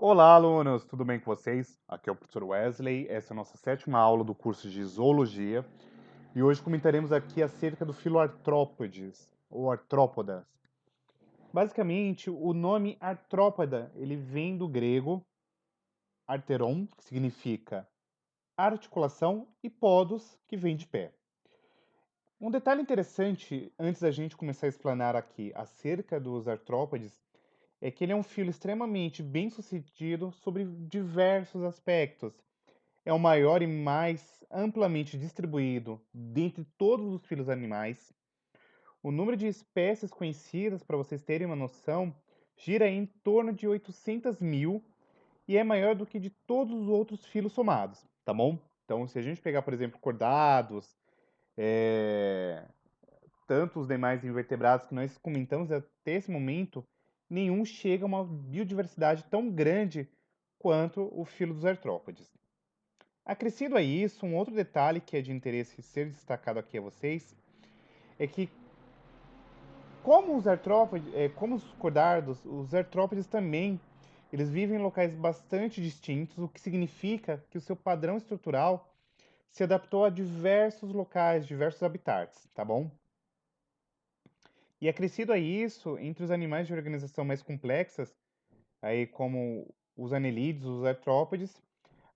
Olá, alunos! Tudo bem com vocês? Aqui é o professor Wesley. Essa é a nossa sétima aula do curso de Zoologia. E hoje comentaremos aqui acerca do filo artrópodes, ou artrópodas. Basicamente, o nome artrópoda, ele vem do grego arteron, que significa articulação, e podos, que vem de pé. Um detalhe interessante, antes da gente começar a explanar aqui acerca dos artrópodes, é que ele é um filo extremamente bem-sucedido sobre diversos aspectos. É o maior e mais amplamente distribuído dentre todos os filos animais. O número de espécies conhecidas, para vocês terem uma noção, gira em torno de 800 mil e é maior do que de todos os outros filos somados, tá bom? Então, se a gente pegar, por exemplo, cordados, é, tanto os demais invertebrados que nós comentamos até esse momento, nenhum chega a uma biodiversidade tão grande quanto o filo dos artrópodes. Acrescido a isso, um outro detalhe que é de interesse ser destacado aqui a vocês é que, como os artrópodes, como os cordardos, os artrópodes também eles vivem em locais bastante distintos, o que significa que o seu padrão estrutural se adaptou a diversos locais, diversos habitats, tá bom? E acrescido a isso, entre os animais de organização mais complexas, aí como os anelídeos, os artrópodes,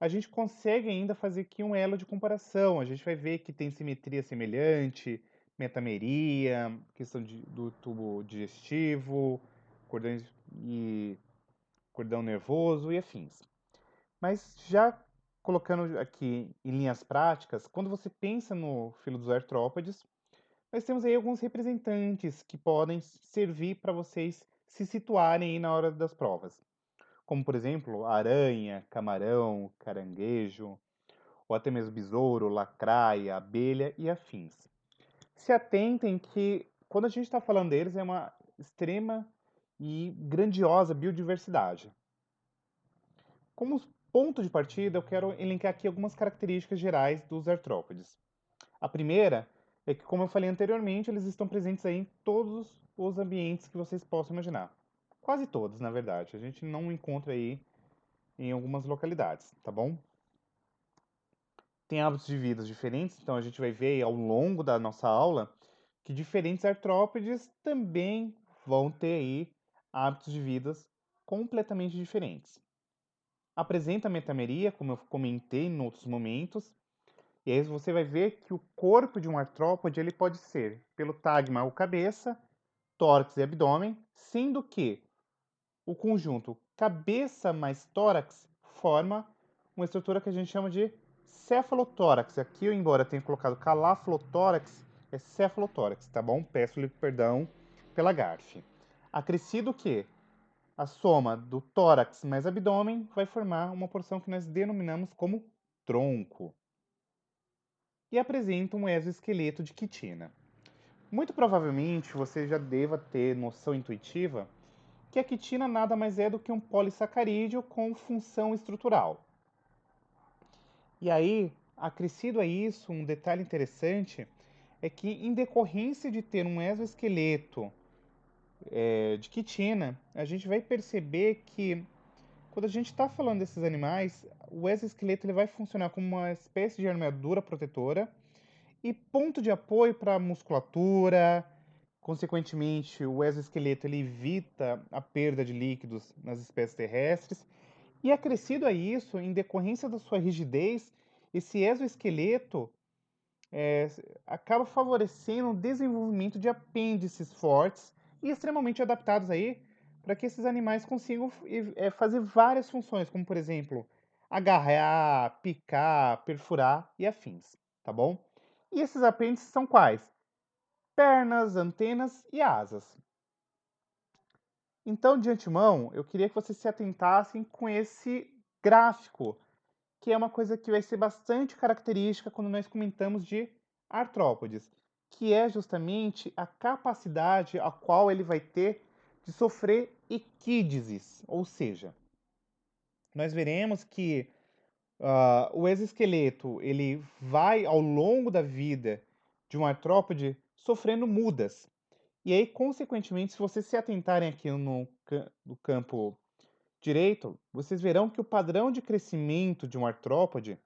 a gente consegue ainda fazer aqui um elo de comparação. A gente vai ver que tem simetria semelhante, metameria, do tubo digestivo, cordões e cordão nervoso e afins. Mas já colocando aqui em linhas práticas, quando você pensa no filo dos artrópodes, nós temos aí alguns representantes que podem servir para vocês se situarem aí na hora das provas. Como, por exemplo, aranha, camarão, caranguejo, ou até mesmo besouro, lacraia, abelha e afins. Se atentem que, quando a gente está falando deles, é uma extrema e grandiosa biodiversidade. Como ponto de partida, eu quero elencar aqui algumas características gerais dos artrópodes. A primeira é que, como eu falei anteriormente, eles estão presentes aí em todos os ambientes que vocês possam imaginar. Quase todos, na verdade. A gente não encontra aí em algumas localidades, tá bom? Tem hábitos de vida diferentes, então a gente vai ver ao longo da nossa aula que diferentes artrópodes também vão ter aí hábitos de vidas completamente diferentes. Apresenta metameria, como eu comentei em outros momentos, e aí você vai ver que o corpo de um artrópode ele pode ser pelo tagma ou cabeça, tórax e abdômen, sendo que o conjunto cabeça mais tórax forma uma estrutura que a gente chama de cefalotórax. Aqui, embora eu tenha colocado calaflotórax, é cefalotórax, tá bom? Peço-lhe perdão pela gafe. Acrescido que a soma do tórax mais abdômen vai formar uma porção que nós denominamos como tronco. E apresenta um exoesqueleto de quitina. Muito provavelmente você já deva ter noção intuitiva que a quitina nada mais é do que um polissacarídeo com função estrutural. E aí, acrescido a isso, um detalhe interessante é que, em decorrência de ter um exoesqueleto de quitina, a gente vai perceber que, quando a gente está falando desses animais, o exoesqueleto ele vai funcionar como uma espécie de armadura protetora e ponto de apoio para a musculatura. Consequentemente, o exoesqueleto ele evita a perda de líquidos nas espécies terrestres. E acrescido a isso, em decorrência da sua rigidez, esse exoesqueleto é, acaba favorecendo o desenvolvimento de apêndices fortes e extremamente adaptados aí para que esses animais consigam fazer várias funções, como por exemplo, agarrar, picar, perfurar e afins, tá bom? E esses apêndices são quais? Pernas, antenas e asas. Então, de antemão, eu queria que vocês se atentassem com esse gráfico, que é uma coisa que vai ser bastante característica quando nós comentamos de artrópodes, que é justamente a capacidade a qual ele vai ter de sofrer equídeses, ou seja, nós veremos que o exoesqueleto ele vai ao longo da vida de um artrópode sofrendo mudas. E aí, consequentemente, se vocês se atentarem aqui no campo direito, vocês verão que o padrão de crescimento de um artrópode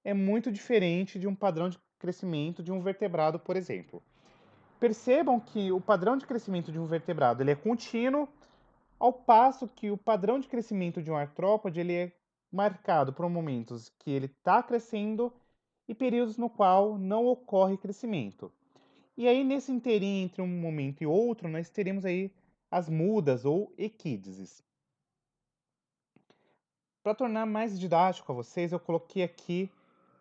é muito diferente de um padrão de crescimento de um vertebrado, por exemplo. Percebam que o padrão de crescimento de um vertebrado ele é contínuo, ao passo que o padrão de crescimento de um artrópode ele é marcado por momentos que ele está crescendo e períodos no qual não ocorre crescimento. E aí, nesse inteirinho entre um momento e outro, nós teremos aí as mudas ou equídeses. Para tornar mais didático a vocês, eu coloquei aqui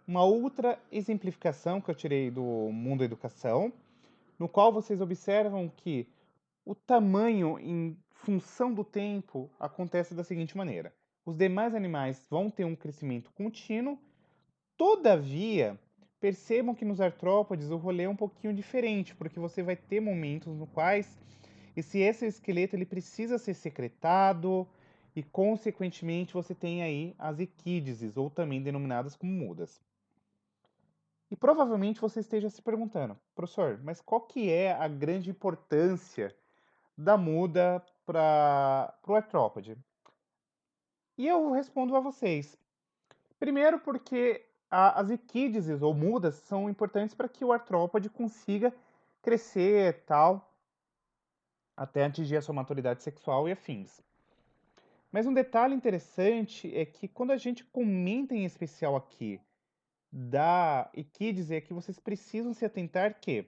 uma outra exemplificação que eu tirei do Mundo Educação, no qual vocês observam que o tamanho em função do tempo acontece da seguinte maneira: os demais animais vão ter um crescimento contínuo, todavia, percebam que nos artrópodes o rolê é um pouquinho diferente, porque você vai ter momentos no quais esse exoesqueleto ele precisa ser secretado e, consequentemente, você tem aí as equídeses, ou também denominadas como mudas. E provavelmente você esteja se perguntando, professor, mas qual que é a grande importância da muda para o artrópode? E eu respondo a vocês. Primeiro porque as equídeses ou mudas são importantes para que o artrópode consiga crescer tal, até atingir a sua maturidade sexual e afins. Mas um detalhe interessante é que quando a gente comenta em especial aqui da equídese é que vocês precisam se atentar que,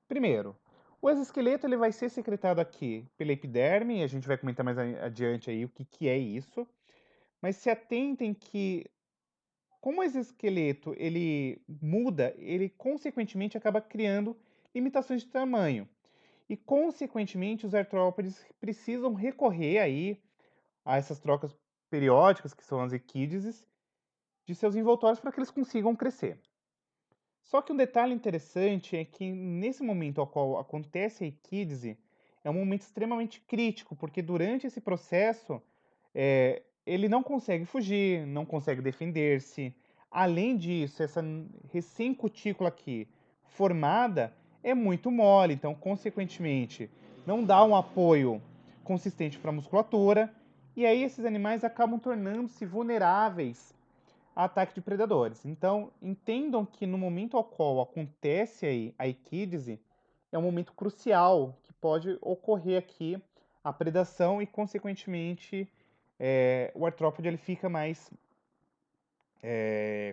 primeiro, o exoesqueleto ele vai ser secretado aqui pela epiderme, e a gente vai comentar mais adiante aí o que é isso, mas se atentem que como o exoesqueleto ele muda, ele consequentemente acaba criando limitações de tamanho. E consequentemente os artrópodes precisam recorrer aí a essas trocas periódicas, que são as equídeses, de seus envoltórios para que eles consigam crescer. Só que um detalhe interessante é que nesse momento ao qual acontece a equídese, é um momento extremamente crítico, porque durante esse processo ele não consegue fugir, não consegue defender-se. Além disso, essa recém-cutícula aqui formada é muito mole, então, consequentemente, não dá um apoio consistente para a musculatura, e aí esses animais acabam tornando-se vulneráveis a ataque de predadores. Então, entendam que no momento ao qual acontece aí a equídese, é um momento crucial que pode ocorrer aqui a predação e, consequentemente, o artrópode ele fica mais,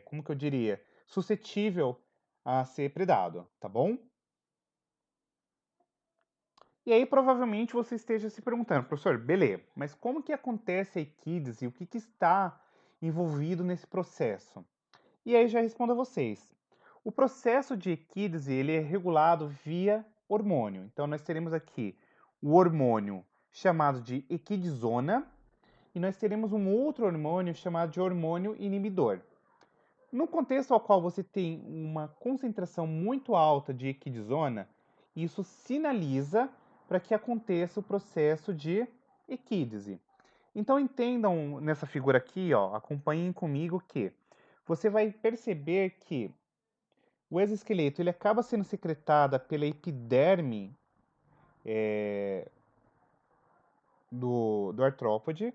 como que eu diria, suscetível a ser predado, tá bom? E aí, provavelmente, você esteja se perguntando, professor, beleza, mas como que acontece a equídese e o que está envolvido nesse processo? E aí já respondo a vocês. O processo de equídese ele é regulado via hormônio. Então nós teremos aqui o hormônio chamado de equidizona e nós teremos um outro hormônio chamado de hormônio inibidor. No contexto ao qual você tem uma concentração muito alta de equidizona, isso sinaliza para que aconteça o processo de equídese. Então entendam nessa figura aqui, ó, acompanhem comigo que você vai perceber que o exoesqueleto ele acaba sendo secretado pela epiderme do artrópode.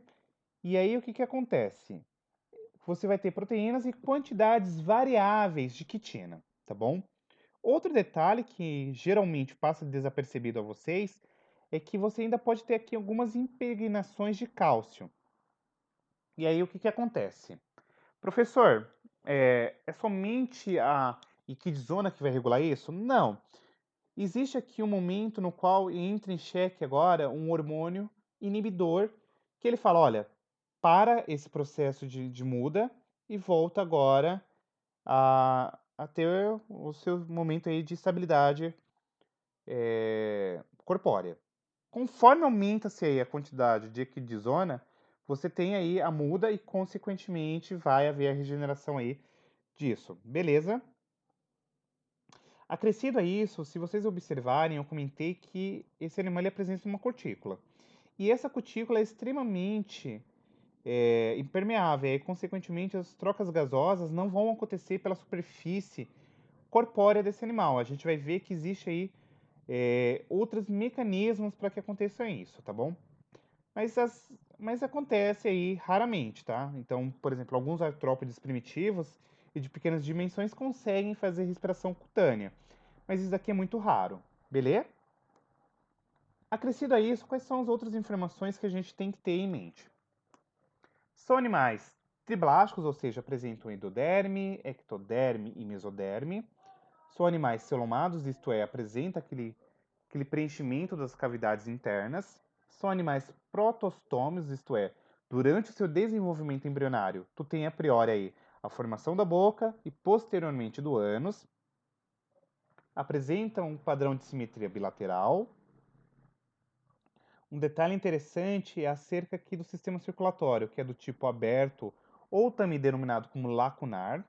E aí o que acontece? Você vai ter proteínas e quantidades variáveis de quitina, tá bom? Outro detalhe que geralmente passa desapercebido a vocês é que você ainda pode ter aqui algumas impregnações de cálcio. E aí o que acontece? Professor, é somente a equidizona que vai regular isso? Não. Existe aqui um momento no qual entra em xeque agora um hormônio inibidor que ele fala, olha, para esse processo de muda e volta agora a ter o seu momento aí de estabilidade corpórea. Conforme aumenta-se aí a quantidade de equidizona, você tem aí a muda e, consequentemente, vai haver a regeneração aí disso. Beleza? Acrescido a isso, se vocês observarem, eu comentei que esse animal ele apresenta uma cutícula. E essa cutícula é extremamente impermeável, e, consequentemente, as trocas gasosas não vão acontecer pela superfície corpórea desse animal. A gente vai ver que existe aí outros mecanismos para que aconteça isso, tá bom? Mas, mas acontece aí raramente, tá? Então, por exemplo, alguns artrópodes primitivos e de pequenas dimensões conseguem fazer respiração cutânea, mas isso aqui é muito raro, beleza? Acrescido a isso, quais são as outras informações que a gente tem que ter em mente? São animais triblásticos, ou seja, apresentam endoderme, ectoderme e mesoderme. São animais celomados, isto é, apresenta aquele preenchimento das cavidades internas. São animais protostômios, isto é, durante o seu desenvolvimento embrionário, tu tem a priori aí a formação da boca e posteriormente do ânus. Apresentam um padrão de simetria bilateral. Um detalhe interessante é acerca aqui do sistema circulatório, que é do tipo aberto ou também denominado como lacunar.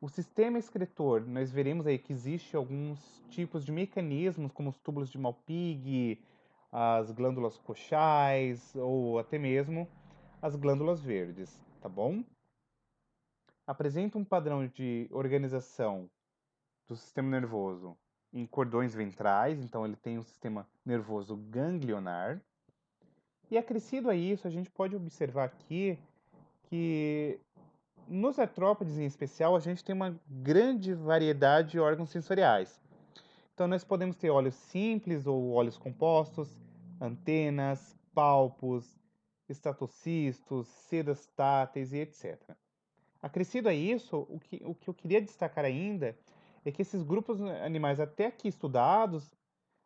O sistema excretor, nós veremos aí que existe alguns tipos de mecanismos, como os túbulos de Malpighi, as glândulas coxais ou até mesmo as glândulas verdes, tá bom? Apresenta um padrão de organização do sistema nervoso em cordões ventrais, então ele tem um sistema nervoso ganglionar. E acrescido a isso, a gente pode observar aqui que nos artrópodes em especial, a gente tem uma grande variedade de órgãos sensoriais. Então, nós podemos ter olhos simples ou olhos compostos, antenas, palpos, estatocistos, sedas táteis e etc. Acrescido a isso, o que eu queria destacar ainda é que esses grupos animais até aqui estudados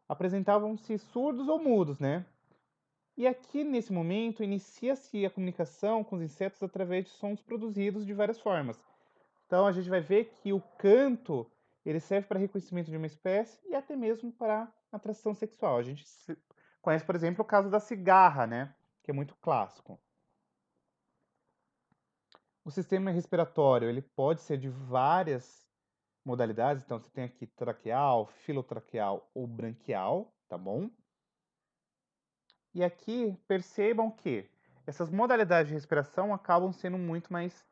apresentavam-se surdos ou mudos, né? E aqui, nesse momento, inicia-se a comunicação com os insetos através de sons produzidos de várias formas. Então, a gente vai ver que o canto ele serve para reconhecimento de uma espécie e até mesmo para atração sexual. A gente conhece, por exemplo, o caso da cigarra, né? Que é muito clássico. O sistema respiratório ele pode ser de várias modalidades. Então, você tem aqui traqueal, filotraqueal ou branquial, tá bom? E aqui percebam que essas modalidades de respiração acabam sendo muito mais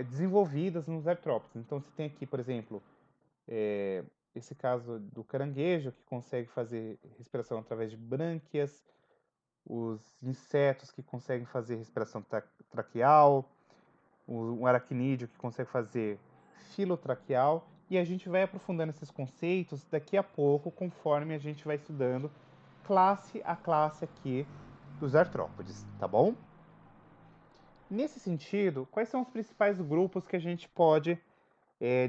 desenvolvidas nos artrópodes. Então, você tem aqui, por exemplo, esse caso do caranguejo, que consegue fazer respiração através de brânquias, os insetos que conseguem fazer respiração traqueal, um aracnídeo que consegue fazer filotraqueal, e a gente vai aprofundando esses conceitos daqui a pouco, conforme a gente vai estudando classe a classe aqui dos artrópodes, tá bom? Nesse sentido, quais são os principais grupos que a gente pode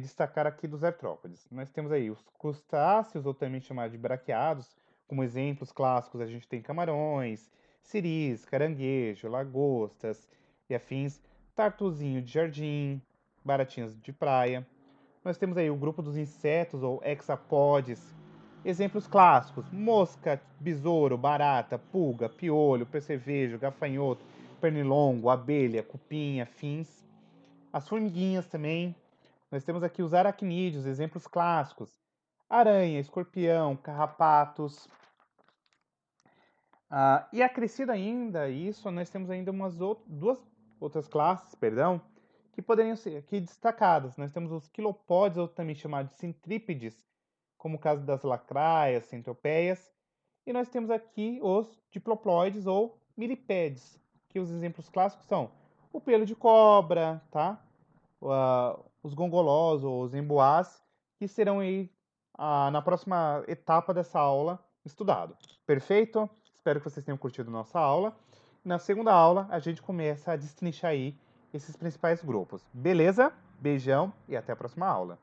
destacar aqui dos artrópodes? Nós temos aí os crustáceos, ou também chamados de braquiados, como exemplos clássicos a gente tem camarões, siris, caranguejo, lagostas e afins, tartuzinho de jardim, baratinhas de praia. Nós temos aí o grupo dos insetos ou hexapodes. Exemplos clássicos: mosca, besouro, barata, pulga, piolho, percevejo, gafanhoto, pernilongo, abelha, cupim, afins. As formiguinhas também. Nós temos aqui os aracnídeos, exemplos clássicos: aranha, escorpião, carrapatos. E acrescido ainda isso, nós temos ainda duas outras classes, perdão, que poderiam ser aqui destacadas. Nós temos os quilopódios, ou também chamados de centrípedes, como o caso das lacraias, centopeias. E nós temos aqui os diploploides ou milipédes, que os exemplos clássicos são o pelo de cobra, tá? Os gongolós ou os emboás, que serão aí na próxima etapa dessa aula estudado. Perfeito? Espero que vocês tenham curtido nossa aula. Na segunda aula, a gente começa a destrinchar aí esses principais grupos. Beleza? Beijão e até a próxima aula.